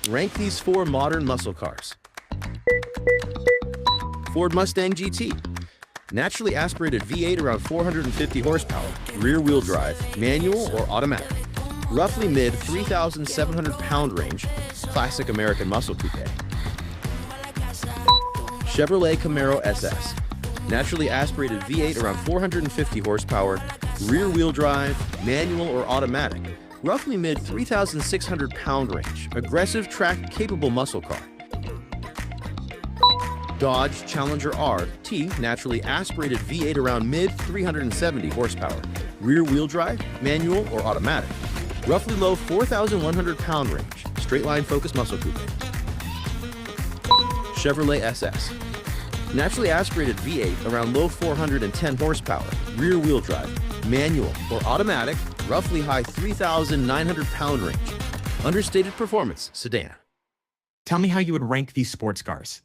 Rank these four modern muscle cars. Ford Mustang GT. Naturally aspirated V8 around 450 horsepower, rear-wheel drive, manual or automatic. Roughly mid 3,700 pound range, classic American muscle coupe. Chevrolet Camaro SS. Naturally aspirated V8 around 450 horsepower, rear-wheel drive, manual or automatic. Roughly mid 3,600 pound range, aggressive track-capable muscle car. Dodge Challenger RT, naturally aspirated V8 around mid 370 horsepower, rear-wheel drive, manual or automatic. Roughly low 4,100 pound range, straight-line focus muscle coupe. Chevrolet SS. Naturally aspirated V8 around low 410 horsepower, rear-wheel drive, manual or automatic, roughly high 3,900 pound range. Understated performance sedan. Tell me how you would rank these sports cars.